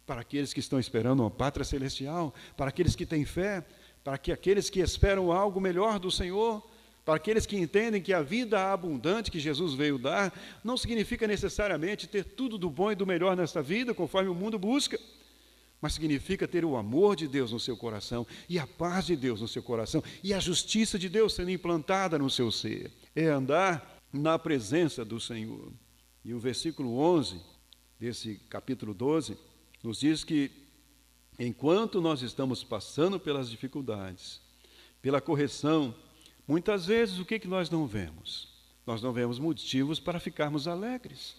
Para aqueles que estão esperando uma pátria celestial, para aqueles que têm fé, para aqueles que esperam algo melhor do Senhor, para aqueles que entendem que a vida abundante que Jesus veio dar não significa necessariamente ter tudo do bom e do melhor nesta vida, conforme o mundo busca, mas significa ter o amor de Deus no seu coração, e a paz de Deus no seu coração, e a justiça de Deus sendo implantada no seu ser. É andar na presença do Senhor. E o versículo 11 desse capítulo 12 nos diz que, enquanto nós estamos passando pelas dificuldades, pela correção, muitas vezes o que nós não vemos? Nós não vemos motivos para ficarmos alegres.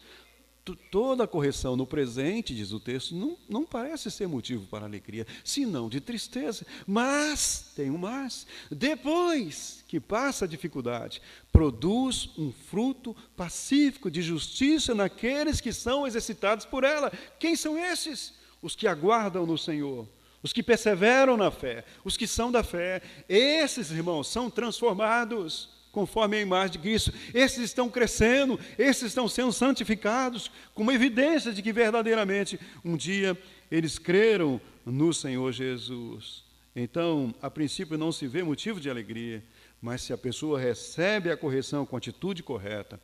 Toda a correção no presente, diz o texto, não parece ser motivo para alegria, senão de tristeza. Mas, tem um mas, depois que passa a dificuldade, produz um fruto pacífico de justiça naqueles que são exercitados por ela. Quem são esses? Os que aguardam no Senhor, os que perseveram na fé, os que são da fé. Esses, irmãos, são transformados conforme a imagem de Cristo. Esses estão crescendo, esses estão sendo santificados, como evidência de que verdadeiramente um dia eles creram no Senhor Jesus. Então, a princípio não se vê motivo de alegria, mas se a pessoa recebe a correção com a atitude correta,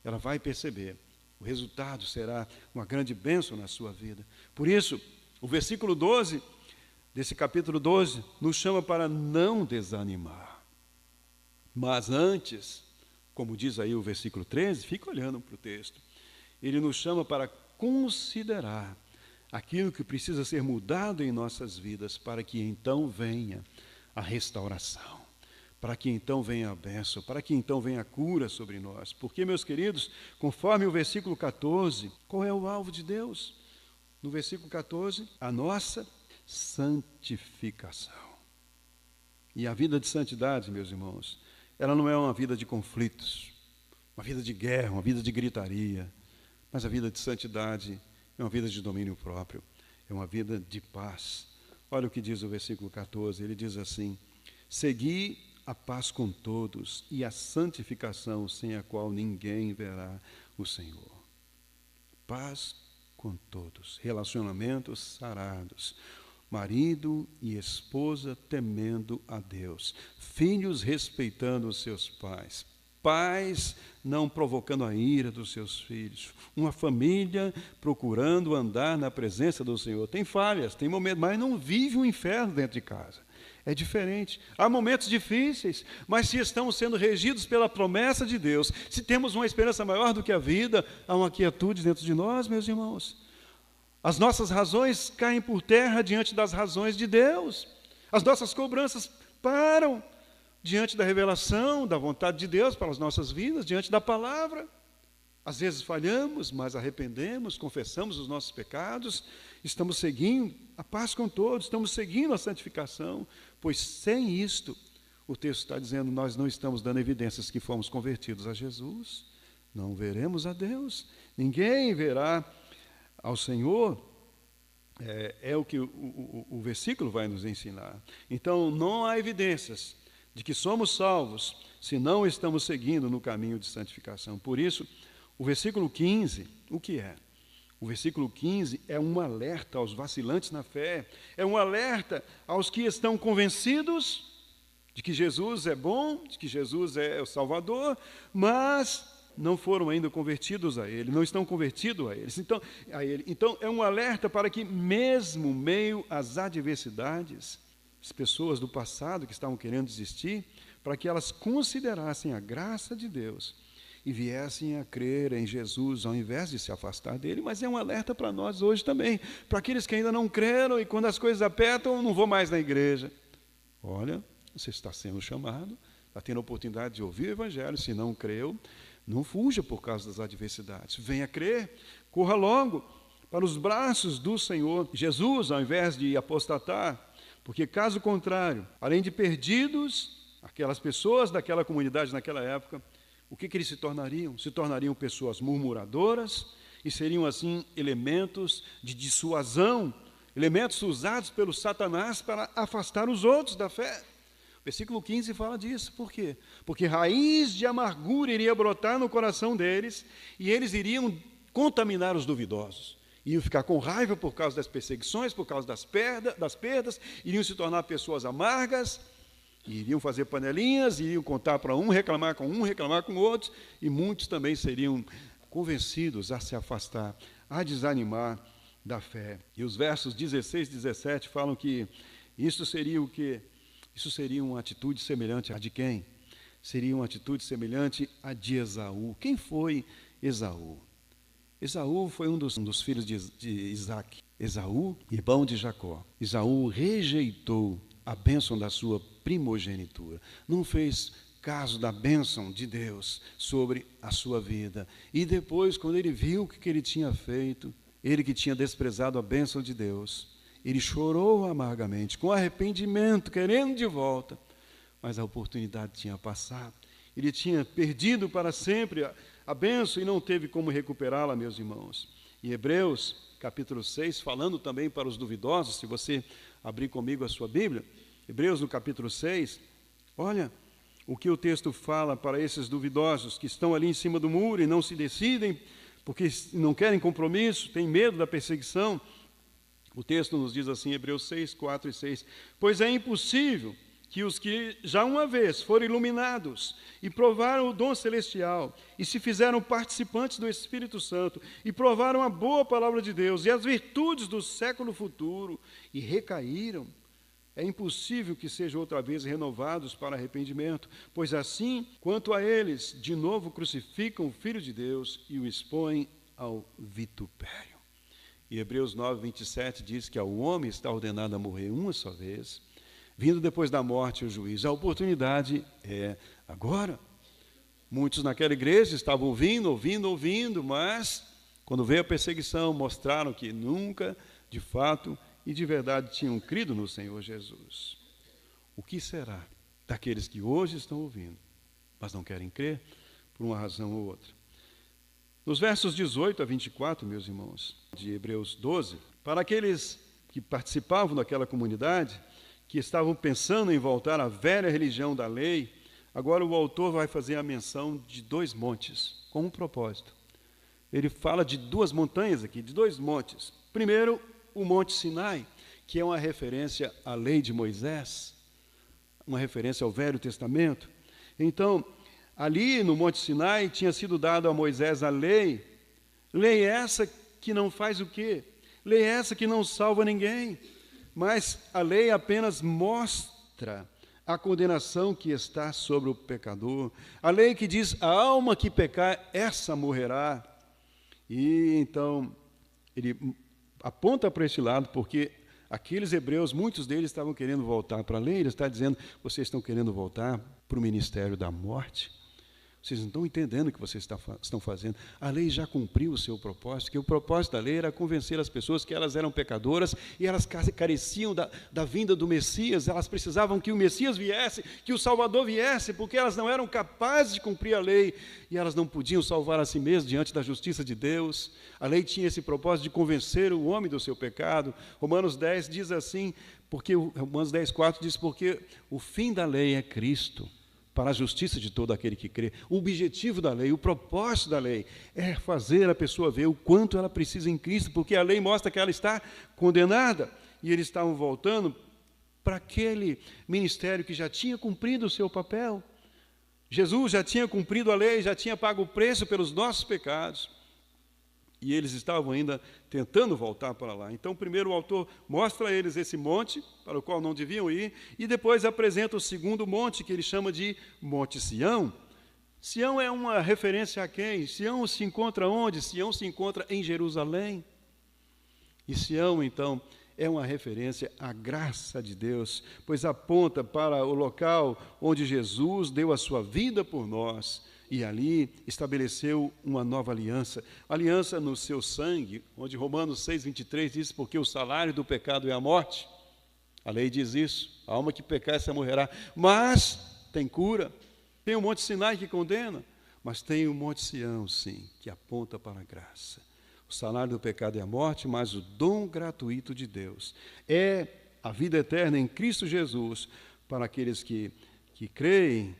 ela vai perceber O resultado será uma grande bênção na sua vida. Por isso, o versículo 12, desse capítulo 12, nos chama para não desanimar. Mas antes, como diz aí o versículo 13, fica olhando para o texto, ele nos chama para considerar aquilo que precisa ser mudado em nossas vidas, para que então venha a restauração, para que então venha a bênção, para que então venha a cura sobre nós. Porque, meus queridos, conforme o versículo 14, qual é o alvo de Deus? No versículo 14, a nossa santificação. E a vida de santidade, meus irmãos, ela não é uma vida de conflitos, uma vida de guerra, uma vida de gritaria, mas a vida de santidade é uma vida de domínio próprio, é uma vida de paz. Olha o que diz o versículo 14, ele diz assim: segui a paz com todos e a santificação, sem a qual ninguém verá o Senhor. Paz com todos, relacionamentos sarados, marido e esposa temendo a Deus, filhos respeitando os seus pais, pais não provocando a ira dos seus filhos, uma família procurando andar na presença do Senhor. Tem falhas, tem momentos, mas não vive um inferno dentro de casa. É diferente. Há momentos difíceis, mas se estamos sendo regidos pela promessa de Deus, se temos uma esperança maior do que a vida, há uma quietude dentro de nós, meus irmãos. As nossas razões caem por terra diante das razões de Deus. As nossas cobranças param diante da revelação, da vontade de Deus para as nossas vidas, diante da palavra. Às vezes falhamos, mas arrependemos, confessamos os nossos pecados, estamos seguindo a paz com todos, estamos seguindo a santificação, pois sem isto, o texto está dizendo, nós não estamos dando evidências que fomos convertidos a Jesus, não veremos a Deus, ninguém verá ao Senhor, é o que o versículo vai nos ensinar. Então, não há evidências de que somos salvos se não estamos seguindo no caminho de santificação. Por isso, o versículo 15, o que é? O versículo 15 é um alerta aos vacilantes na fé, é um alerta aos que estão convencidos de que Jesus é bom, de que Jesus é o Salvador, mas não foram ainda convertidos a Ele, não estão convertidos a Ele. Então, é um alerta para que, mesmo meio às adversidades, as pessoas do passado que estavam querendo desistir, para que elas considerassem a graça de Deus e viessem a crer em Jesus, ao invés de se afastar dele. Mas é um alerta para nós hoje também, para aqueles que ainda não creram e quando as coisas apertam, não vou mais na igreja. Olha, você está sendo chamado, está tendo a oportunidade de ouvir o Evangelho. Se não creu, não fuja por causa das adversidades. Venha crer, corra logo para os braços do Senhor Jesus, ao invés de apostatar, porque caso contrário, além de perdidos, aquelas pessoas daquela comunidade naquela época, o que eles se tornariam? Se tornariam pessoas murmuradoras e seriam assim elementos de dissuasão, elementos usados pelo Satanás para afastar os outros da fé. O versículo 15 fala disso. Por quê? Porque raiz de amargura iria brotar no coração deles e eles iriam contaminar os duvidosos. Iriam ficar com raiva por causa das perseguições, por causa das perdas, iriam se tornar pessoas amargas, iriam fazer panelinhas, iriam contar para um, reclamar com outros, e muitos também seriam convencidos a se afastar, a desanimar da fé. E os versos 16 e 17 falam que isso seria o quê? Isso seria uma atitude semelhante a de quem? Seria uma atitude semelhante a de Esaú. Quem foi Esaú? Esaú foi um dos filhos de Isaac. Esaú, irmão de Jacó. Esaú rejeitou a bênção da sua primogenitura. Não fez caso da bênção de Deus sobre a sua vida. E depois, quando ele viu o que ele tinha feito, ele que tinha desprezado a bênção de Deus, ele chorou amargamente, com arrependimento, querendo de volta. Mas a oportunidade tinha passado. Ele tinha perdido para sempre a bênção e não teve como recuperá-la, meus irmãos. Em Hebreus, capítulo 6, falando também para os duvidosos, se você abrir comigo a sua Bíblia, Hebreus no capítulo 6, olha o que o texto fala para esses duvidosos que estão ali em cima do muro e não se decidem, porque não querem compromisso, têm medo da perseguição. O texto nos diz assim, Hebreus 6, 4 e 6, pois é impossível que os que já uma vez foram iluminados e provaram o dom celestial e se fizeram participantes do Espírito Santo e provaram a boa palavra de Deus e as virtudes do século futuro e recaíram, é impossível que sejam outra vez renovados para arrependimento, pois assim, quanto a eles, de novo crucificam o Filho de Deus e o expõem ao vitupério. E Hebreus 9, 27 diz que ao homem está ordenado a morrer uma só vez, vindo depois da morte o juízo. A oportunidade é agora. Muitos naquela igreja estavam ouvindo, mas quando veio a perseguição, mostraram que nunca, de fato e de verdade, tinham crido no Senhor Jesus. O que será daqueles que hoje estão ouvindo, mas não querem crer, por uma razão ou outra? Nos versos 18 a 24, meus irmãos, de Hebreus 12, para aqueles que participavam daquela comunidade, que estavam pensando em voltar à velha religião da lei, agora o autor vai fazer a menção de 2 montes, com um propósito. Ele fala de 2 montanhas aqui, de 2 montes. Primeiro, o Monte Sinai, que é uma referência à lei de Moisés, uma referência ao Velho Testamento. Então, ali no Monte Sinai tinha sido dado a Moisés a lei essa que não faz o quê? Lei essa que não salva ninguém, mas a lei apenas mostra a condenação que está sobre o pecador. A lei que diz, a alma que pecar, essa morrerá. E então, ele aponta para esse lado, porque aqueles hebreus, muitos deles estavam querendo voltar para a lei. Ele está dizendo, vocês estão querendo voltar para o ministério da morte? Vocês não estão entendendo o que vocês estão fazendo. A lei já cumpriu o seu propósito, que o propósito da lei era convencer as pessoas que elas eram pecadoras e elas careciam da vinda do Messias. Elas precisavam que o Messias viesse, que o Salvador viesse, porque elas não eram capazes de cumprir a lei e elas não podiam salvar a si mesmas diante da justiça de Deus. A lei tinha esse propósito de convencer o homem do seu pecado. Romanos 10 diz assim, Romanos 10, 4 diz, porque o fim da lei é Cristo, para a justiça de todo aquele que crê. O objetivo da lei, o propósito da lei é fazer a pessoa ver o quanto ela precisa em Cristo, porque a lei mostra que ela está condenada, e eles estavam voltando para aquele ministério que já tinha cumprido o seu papel. Jesus já tinha cumprido a lei, já tinha pago o preço pelos nossos pecados, e eles estavam ainda tentando voltar para lá. Então, primeiro o autor mostra a eles esse monte, para o qual não deviam ir, e depois apresenta o segundo monte, que ele chama de Monte Sião. Sião é uma referência a quem? Sião se encontra onde? Sião se encontra em Jerusalém. E Sião, então, é uma referência à graça de Deus, pois aponta para o local onde Jesus deu a sua vida por nós, e ali estabeleceu uma nova aliança no seu sangue, onde Romanos 6, 23 diz, porque o salário do pecado é a morte. A lei diz isso, a alma que pecar, essa morrerá. Mas tem cura, tem o Monte Sinai que condena, mas tem o Monte Sião, sim, que aponta para a graça. O salário do pecado é a morte, mas o dom gratuito de Deus é a vida eterna em Cristo Jesus, para aqueles que creem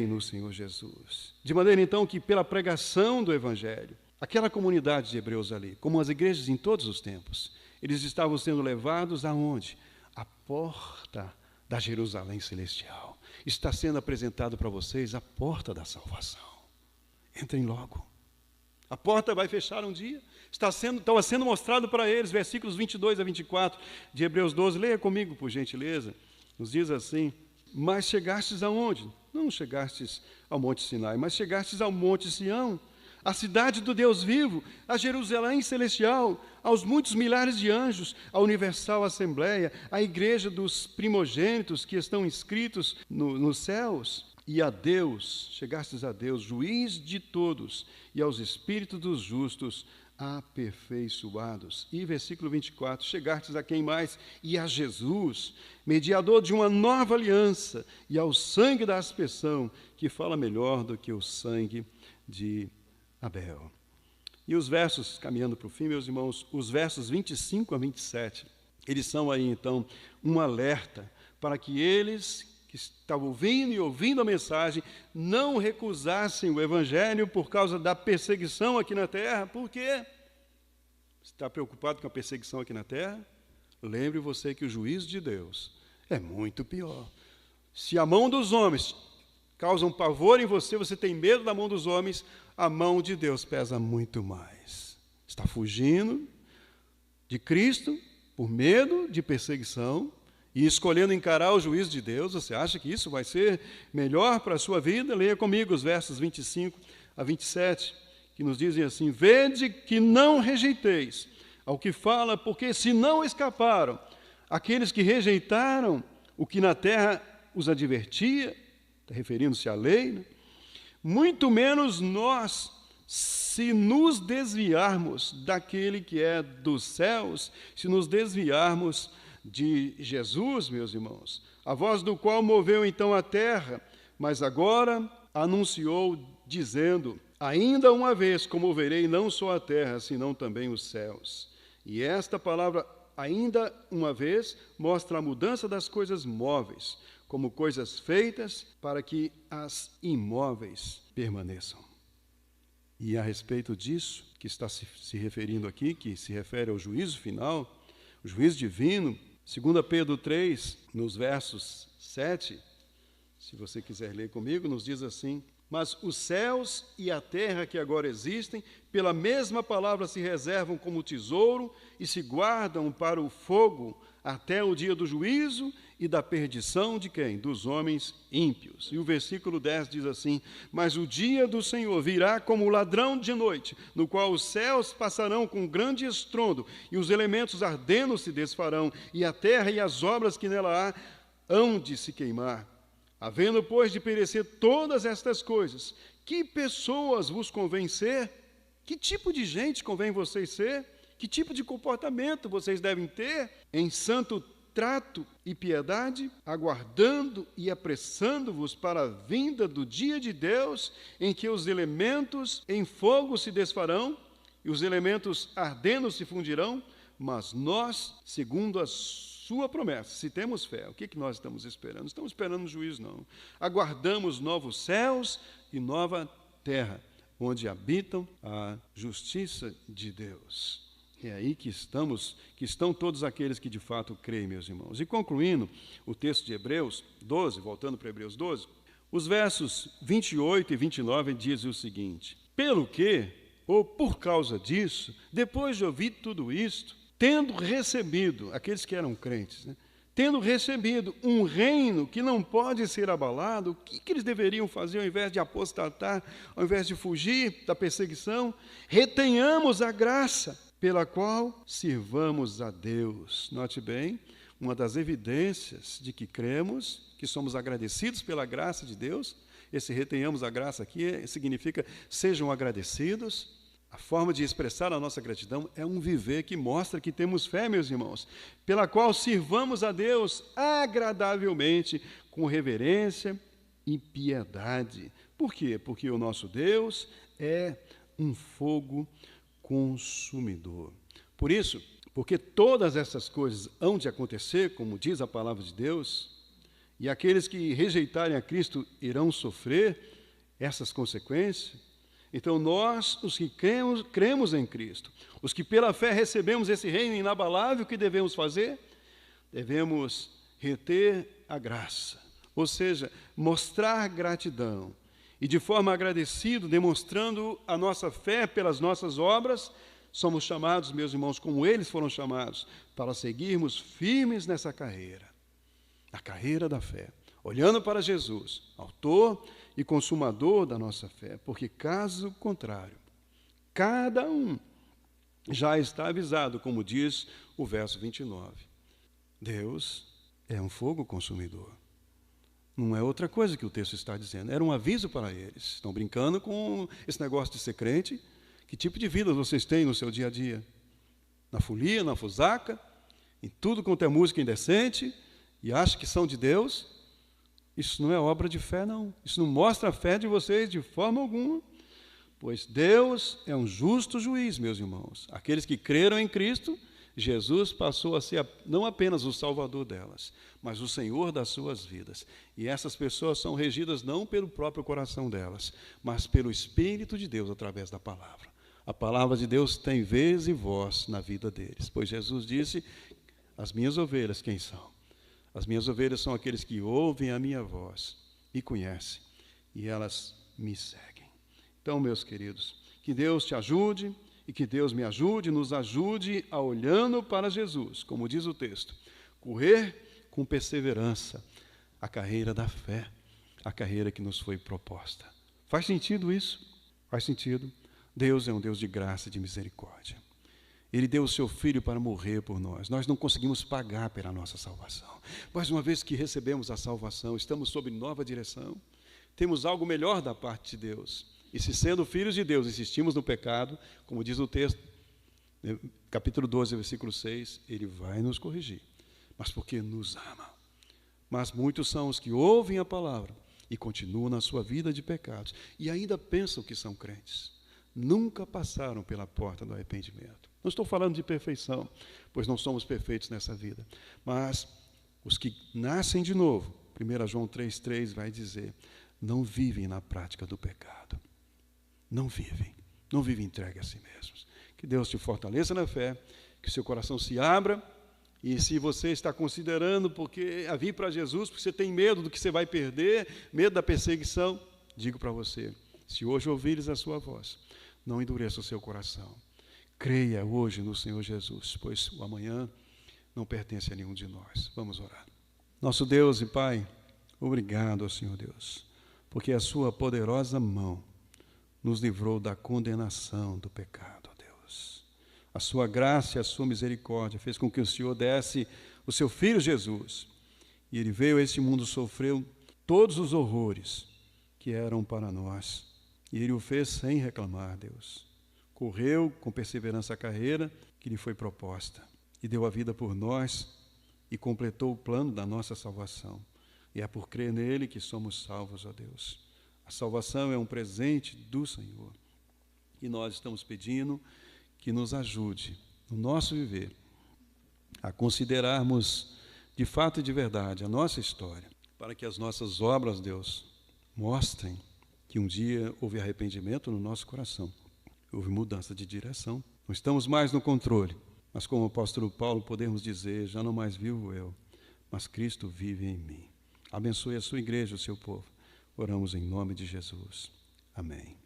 no Senhor Jesus. De maneira, então, que pela pregação do Evangelho, aquela comunidade de hebreus ali, como as igrejas em todos os tempos, eles estavam sendo levados aonde? À porta da Jerusalém celestial. Está sendo apresentado para vocês a porta da salvação. Entrem logo. A porta vai fechar um dia. Estava sendo mostrado para eles, versículos 22 a 24 de Hebreus 12. Leia comigo, por gentileza. Nos diz assim, mas chegastes aonde? Não chegastes ao Monte Sinai, mas chegastes ao Monte Sião, a cidade do Deus vivo, a Jerusalém celestial, aos muitos milhares de anjos, a universal assembleia, a igreja dos primogênitos que estão inscritos nos céus, e a Deus, chegastes a Deus, juiz de todos, e aos espíritos dos justos aperfeiçoados. E versículo 24, chegastes a quem mais? E a Jesus, mediador de uma nova aliança, e ao sangue da aspersão, que fala melhor do que o sangue de Abel. E os versos, caminhando para o fim, meus irmãos, os versos 25 a 27, eles são aí, então, um alerta para que eles que estavam ouvindo a mensagem, não recusassem o Evangelho por causa da perseguição aqui na terra. Por quê? Está preocupado com a perseguição aqui na terra? Lembre você que o juízo de Deus é muito pior Se a mão dos homens causa um pavor em você, você tem medo da mão dos homens, a mão de Deus pesa muito mais. Está fugindo de Cristo por medo de perseguição e escolhendo encarar o juízo de Deus. Você acha que isso vai ser melhor para a sua vida? Leia comigo os versos 25 a 27, que nos dizem assim: vede que não rejeiteis ao que fala, porque se não escaparam aqueles que rejeitaram o que na terra os advertia, está referindo-se à lei, né? Muito menos nós, se nos desviarmos daquele que é dos céus, se nos desviarmos de Jesus, meus irmãos, a voz do qual moveu então a terra, mas agora anunciou, dizendo: ainda uma vez comoverei não só a terra, senão também os céus. E esta palavra, ainda uma vez, mostra a mudança das coisas móveis, como coisas feitas para que as imóveis permaneçam. E a respeito disso, que está se referindo aqui, que se refere ao juízo final, o juízo divino, 2 Pedro 3, nos versos 7, se você quiser ler comigo, nos diz assim: mas os céus e a terra que agora existem, pela mesma palavra se reservam como tesouro e se guardam para o fogo até o dia do juízo e da perdição de quem? Dos homens ímpios. E o versículo 10 diz assim: mas o dia do Senhor virá como ladrão de noite, no qual os céus passarão com grande estrondo, e os elementos ardendo se desfarão, e a terra e as obras que nela há hão de se queimar. Havendo, pois, de perecer todas estas coisas, que pessoas vos convém ser? Que tipo de gente convém vocês ser? Que tipo de comportamento vocês devem ter? Em santo trato e piedade, aguardando e apressando-vos para a vinda do dia de Deus, em que os elementos em fogo se desfarão e os elementos ardendo se fundirão, mas nós, segundo a sua promessa, se temos fé, o que nós estamos esperando? Não estamos esperando juízo, não. Aguardamos novos céus e nova terra, onde habitam a justiça de Deus. É aí que estão todos aqueles que de fato creem, meus irmãos. E concluindo o texto de Hebreus 12, voltando para Hebreus 12, os versos 28 e 29 dizem o seguinte: pelo que, ou por causa disso, depois de ouvir tudo isto, tendo recebido, aqueles que eram crentes, né? Tendo recebido um reino que não pode ser abalado, o que eles deveriam fazer ao invés de apostatar, ao invés de fugir da perseguição? Retenhamos a graça pela qual sirvamos a Deus. Note bem, uma das evidências de que cremos, que somos agradecidos pela graça de Deus, esse retenhamos a graça aqui significa sejam agradecidos. A forma de expressar a nossa gratidão é um viver que mostra que temos fé, meus irmãos, pela qual sirvamos a Deus agradavelmente, com reverência e piedade. Por quê? Porque o nosso Deus é um fogo consumidor. Por isso, porque todas essas coisas hão de acontecer, como diz a palavra de Deus, e aqueles que rejeitarem a Cristo irão sofrer essas consequências. Então nós, os que cremos em Cristo, os que pela fé recebemos esse reino inabalável, o que devemos fazer? Devemos reter a graça, ou seja, mostrar gratidão. E de forma agradecida, demonstrando a nossa fé pelas nossas obras, somos chamados, meus irmãos, como eles foram chamados, para seguirmos firmes nessa carreira, a carreira da fé, olhando para Jesus, autor e consumador da nossa fé, porque caso contrário, cada um já está avisado, como diz o verso 29. Deus é um fogo consumidor. Não é outra coisa que o texto está dizendo. Era um aviso para eles. Estão brincando com esse negócio de ser crente? Que tipo de vida vocês têm no seu dia a dia? Na folia, na fusaca, em tudo quanto é música indecente, e acham que são de Deus? Isso não é obra de fé, não. Isso não mostra a fé de vocês de forma alguma. Pois Deus é um justo juiz, meus irmãos. Aqueles que creram em Cristo, Jesus passou a ser não apenas o Salvador delas, mas o Senhor das suas vidas. E essas pessoas são regidas não pelo próprio coração delas, mas pelo Espírito de Deus através da palavra. A palavra de Deus tem vez e voz na vida deles. Pois Jesus disse: as minhas ovelhas quem são? As minhas ovelhas são aqueles que ouvem a minha voz, me conhecem e elas me seguem. Então, meus queridos, que Deus te ajude e que Deus me ajude, nos ajude a, olhando para Jesus, como diz o texto, correr com perseverança a carreira da fé, a carreira que nos foi proposta. Faz sentido isso? Faz sentido. Deus é um Deus de graça e de misericórdia. Ele deu o seu Filho para morrer por nós. Nós não conseguimos pagar pela nossa salvação. Mas uma vez que recebemos a salvação, estamos sob nova direção, temos algo melhor da parte de Deus. E se sendo filhos de Deus, insistimos no pecado, como diz o texto, capítulo 12, versículo 6, Ele vai nos corrigir, mas porque nos ama. Mas muitos são os que ouvem a palavra e continuam na sua vida de pecados, e ainda pensam que são crentes. Nunca passaram pela porta do arrependimento. Não estou falando de perfeição, pois não somos perfeitos nessa vida, mas os que nascem de novo, 1 João 3,3 vai dizer, não vivem na prática do pecado. Não vivem entregue a si mesmos. Que Deus te fortaleça na fé, que seu coração se abra, e se você está considerando porque a vir para Jesus, porque você tem medo do que você vai perder, medo da perseguição, digo para você, se hoje ouvires a sua voz, não endureça o seu coração. Creia hoje no Senhor Jesus, pois o amanhã não pertence a nenhum de nós. Vamos orar. Nosso Deus e Pai, obrigado, Senhor Deus, porque a sua poderosa mão nos livrou da condenação do pecado, ó Deus. A sua graça e a sua misericórdia fez com que o Senhor desse o seu Filho Jesus, e ele veio a esse mundo, sofreu todos os horrores que eram para nós, e ele o fez sem reclamar, Deus. Correu com perseverança a carreira que lhe foi proposta, e deu a vida por nós, e completou o plano da nossa salvação. E é por crer nele que somos salvos, ó Deus. A salvação é um presente do Senhor. E nós estamos pedindo que nos ajude no nosso viver a considerarmos de fato e de verdade a nossa história, para que as nossas obras, Deus, mostrem que um dia houve arrependimento no nosso coração, houve mudança de direção. Não estamos mais no controle, mas como o apóstolo Paulo podemos dizer, já não mais vivo eu, mas Cristo vive em mim. Abençoe a sua igreja, o seu povo. Oramos em nome de Jesus. Amém.